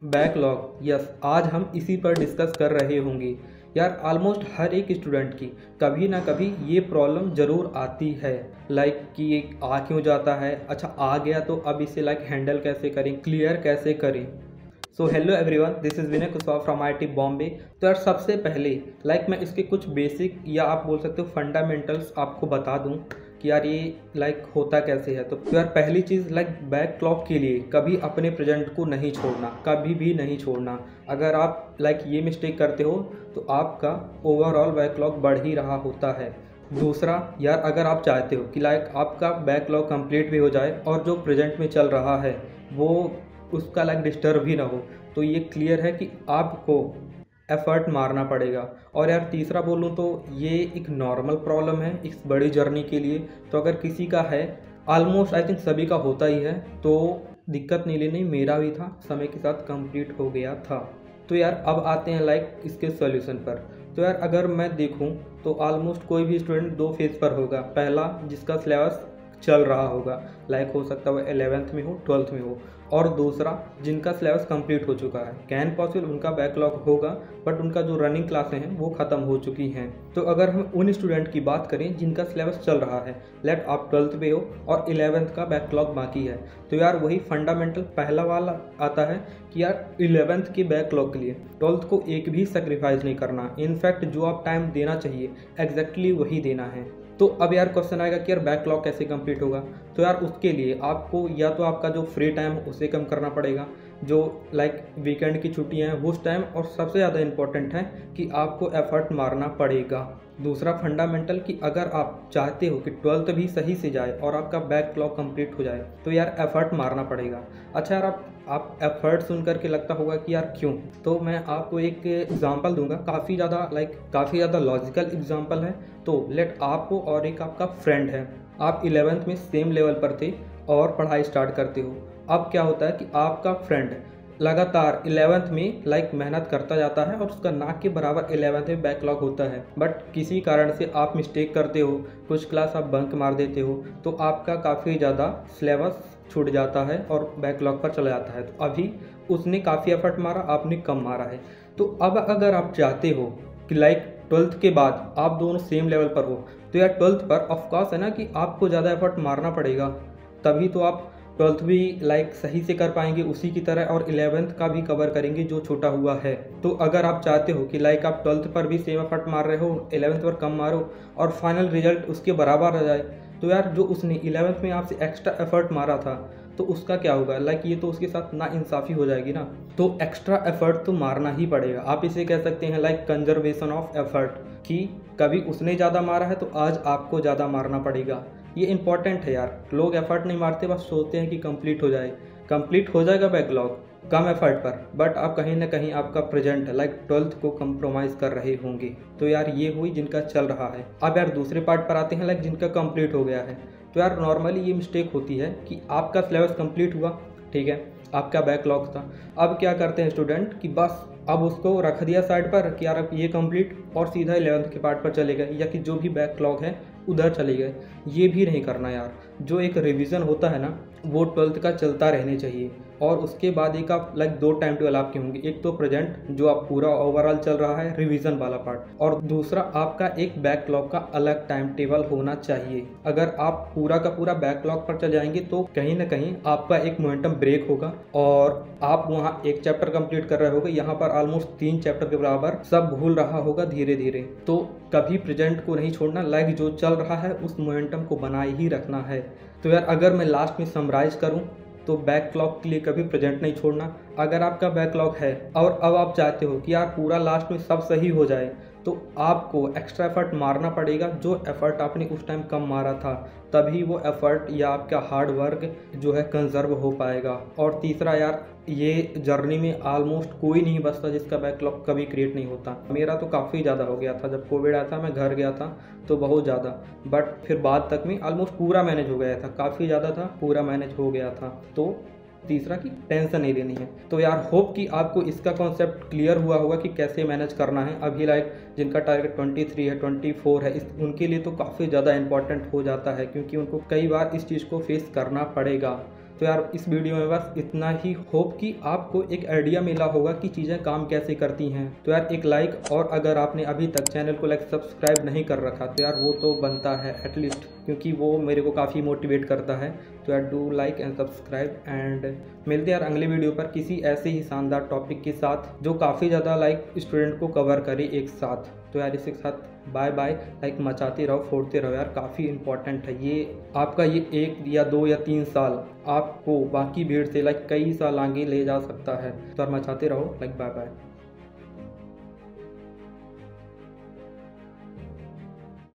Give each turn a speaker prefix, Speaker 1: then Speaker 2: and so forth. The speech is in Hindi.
Speaker 1: बैकलॉग, यस, आज हम इसी पर डिस्कस कर रहे होंगे। यार ऑलमोस्ट हर एक स्टूडेंट की कभी ना कभी ये प्रॉब्लम ज़रूर आती है, लाइक कि ये आ क्यों जाता है। अच्छा आ गया तो अब इसे लाइक हैंडल कैसे करें, क्लियर कैसे करें। So hello everyone, this is Vinay Kushwaha from IIT Bombay. तो यार सबसे पहले लाइक मैं इसके कुछ बेसिक या आप बोल सकते हो फंडामेंटल्स आपको बता दूं कि यार ये लाइक होता कैसे है। तो यार पहली चीज़ लाइक बैकलॉग के लिए कभी अपने प्रेजेंट को नहीं छोड़ना, कभी भी नहीं छोड़ना। अगर आप लाइक ये मिस्टेक करते हो तो आपका ओवरऑल बैकलॉग बढ़ ही रहा होता है। दूसरा यार, अगर आप चाहते हो कि लाइक आपका बैकलॉग कंप्लीट भी हो जाए और जो प्रेजेंट में चल रहा है वो उसका लाइक डिस्टर्ब भी ना हो, तो ये क्लियर है कि आपको एफर्ट मारना पड़ेगा। और यार तीसरा बोलूँ तो ये एक नॉर्मल प्रॉब्लम है इस बड़ी जर्नी के लिए। तो अगर किसी का है, ऑलमोस्ट आई थिंक सभी का होता ही है, तो दिक्कत नहीं लेनी, मेरा भी था, समय के साथ कंप्लीट हो गया था। तो यार अब आते हैं लाइक इसके सॉल्यूशन पर। तो यार अगर मैं देखूं तो ऑलमोस्ट कोई भी स्टूडेंट दो फेज़ पर होगा। पहला जिसका सिलेबस चल रहा होगा, लाइक हो सकता है वो 11th में हो, 12th में हो। और दूसरा जिनका सिलेबस कंप्लीट हो चुका है, कैन पॉसिबल उनका बैकलॉग होगा बट उनका जो रनिंग क्लासें हैं वो ख़त्म हो चुकी हैं। तो अगर हम उन स्टूडेंट की बात करें जिनका सिलेबस चल रहा है, लेट आप 12th पे हो और 11th का बैकलॉग बाकी है, तो यार वही फंडामेंटल पहला वाला आता है कि यार 11th के बैकलॉग के लिए 12th को एक भी सेक्रीफाइस नहीं करना। इनफैक्ट जो आप टाइम देना चाहिए एग्जैक्टली वही देना है। तो अब यार क्वेश्चन आएगा कि यार बैकलॉग कैसे कंप्लीट होगा। तो यार उसके लिए आपको या तो आपका जो फ्री टाइम है उसे कम करना पड़ेगा, जो लाइक वीकेंड की छुट्टियां हैं उस टाइम, और सबसे ज़्यादा इम्पोर्टेंट है कि आपको एफर्ट मारना पड़ेगा। दूसरा फंडामेंटल कि अगर आप चाहते हो कि 12th भी सही से जाए और आपका बैकलॉग कंप्लीट हो जाए तो यार एफर्ट मारना पड़ेगा। अच्छा यार आप एफर्ट सुन करके लगता होगा कि यार क्यों, तो मैं आपको एक एग्जांपल दूंगा, काफ़ी ज़्यादा लॉजिकल एग्जांपल है। तो लेट आपको और एक आपका फ्रेंड है, आप 11th में सेम लेवल पर थे और पढ़ाई स्टार्ट करते हो। अब क्या होता है कि आपका फ्रेंड लगातार 11th में लाइक मेहनत करता जाता है और उसका ना के बराबर 11th में बैकलॉग होता है, बट किसी कारण से आप मिस्टेक करते हो, कुछ क्लास आप बंक मार देते हो, तो आपका काफ़ी ज़्यादा सिलेबस छूट जाता है और बैकलॉग पर चला जाता है। तो अभी उसने काफ़ी एफर्ट मारा, आपने कम मारा है। तो अब अगर आप चाहते हो कि लाइक 12th के बाद आप दोनों सेम लेवल पर हो, तो यार 12th पर ऑफकोर्स है ना कि आपको ज़्यादा एफर्ट मारना पड़ेगा, तभी तो आप 12th भी लाइक सही से कर पाएंगे उसी की तरह, और 11th का भी कवर करेंगे जो छोटा हुआ है। तो अगर आप चाहते हो कि लाइक आप 12th पर भी सेम एफर्ट मार रहे हो, 11th पर कम मारो और फाइनल रिजल्ट उसके बराबर आ जाए, तो यार जो उसने 11th में आपसे एक्स्ट्रा एफर्ट मारा था तो उसका क्या होगा, लाइक ये तो उसके साथ ना इंसाफ़ी हो जाएगी ना। तो एक्स्ट्रा एफर्ट तो मारना ही पड़ेगा। आप इसे कह सकते हैं लाइक कंजर्वेशन ऑफ एफर्ट, कि कभी उसने ज़्यादा मारा है तो आज आपको ज़्यादा मारना पड़ेगा। ये इंपॉर्टेंट है यार, लोग एफर्ट नहीं मारते, बस सोचते हैं कि कंप्लीट हो जाएगा बैकलॉग कम एफर्ट पर, बट आप कहीं ना कहीं आपका प्रेजेंट लाइक 12th को कंप्रोमाइज़ कर रहे होंगे। तो यार ये हुई जिनका चल रहा है। अब यार दूसरे पार्ट पर आते हैं लाइक जिनका कंप्लीट हो गया है। तो यार नॉर्मली ये मिस्टेक होती है कि आपका सिलेबस कंप्लीट हुआ, ठीक है, आपका बैकलॉग था, अब क्या करते हैं स्टूडेंट कि बस अब उसको रख दिया साइड पर कि यार अब ये कंप्लीट और सीधा 11th के पार्ट पर चले गए, या कि जो भी बैकलॉग है उधर चले गए। ये भी नहीं करना यार। जो एक रिवीजन होता है ना वो 12th का चलता रहने चाहिए, और उसके बाद एक आप लाइक दो टाइम टेबल आपके होंगे, एक तो प्रेजेंट जो आप पूरा ओवरऑल चल रहा है रिवीजन वाला पार्ट, और दूसरा आपका एक बैकलॉग का अलग टाइम टेबल होना चाहिए। अगर आप पूरा का पूरा बैकलॉग पर चल जाएंगे तो कहीं ना कहीं आपका एक मोमेंटम ब्रेक होगा और आप वहाँ एक चैप्टर कंप्लीट कर रहे होगे, यहाँ पर ऑलमोस्ट 3 चैप्टर के बराबर सब भूल रहा होगा धीरे धीरे। तो कभी प्रेजेंट को नहीं छोड़ना, लाइक जो चल रहा है उस मोमेंटम को बनाए ही रखना है। तो यार अगर मैं लास्ट में समराइज करूं तो बैकलॉग के लिए कभी प्रेजेंट नहीं छोड़ना। अगर आपका बैकलॉग है और अब आप चाहते हो कि यार पूरा लास्ट में सब सही हो जाए, तो आपको एक्स्ट्रा एफर्ट मारना पड़ेगा, जो एफर्ट आपने उस टाइम कम मारा था, तभी वो एफर्ट या आपका हार्ड वर्क जो है कंजर्व हो पाएगा। और तीसरा यार, ये जर्नी में ऑलमोस्ट कोई नहीं बचता जिसका बैकलॉग कभी क्रिएट नहीं होता। मेरा तो काफ़ी ज़्यादा हो गया था, जब कोविड आया था मैं घर गया था तो बहुत ज़्यादा, बट फिर बाद तक में ऑलमोस्ट पूरा मैनेज हो गया था, काफ़ी ज़्यादा था, पूरा मैनेज हो गया था। तो तीसरा की टेंशन नहीं लेनी है। तो यार होप कि आपको इसका कॉन्सेप्ट क्लियर हुआ होगा कि कैसे मैनेज करना है। अभी लाइक जिनका टारगेट 23 है, 24 है, उनके लिए तो काफ़ी ज़्यादा इंपॉर्टेंट हो जाता है, क्योंकि उनको कई बार इस चीज़ को फेस करना पड़ेगा। तो यार इस वीडियो में बस इतना ही। होप कि आपको एक आइडिया मिला होगा कि चीज़ें काम कैसे करती हैं। तो यार एक लाइक, और अगर आपने अभी तक चैनल को सब्सक्राइब नहीं कर रखा तो यार वो तो बनता है एटलीस्ट, क्योंकि वो मेरे को काफ़ी मोटिवेट करता है। तो यार do like and subscribe, and मिलते हैं यार अगले वीडियो पर किसी ऐसे ही शानदार टॉपिक के साथ जो काफ़ी ज़्यादा स्टूडेंट को कवर करे एक साथ। तो यार इसके साथ बाय बाय। मचाते रहो, फोड़ते रहो यार, काफ़ी इंपॉर्टेंट है ये। आपका ये 1 या 2 या 3 साल आपको बाकी भीड़ से कई साल आगे ले जा सकता है। तो यार मचाते रहो। Bye bye.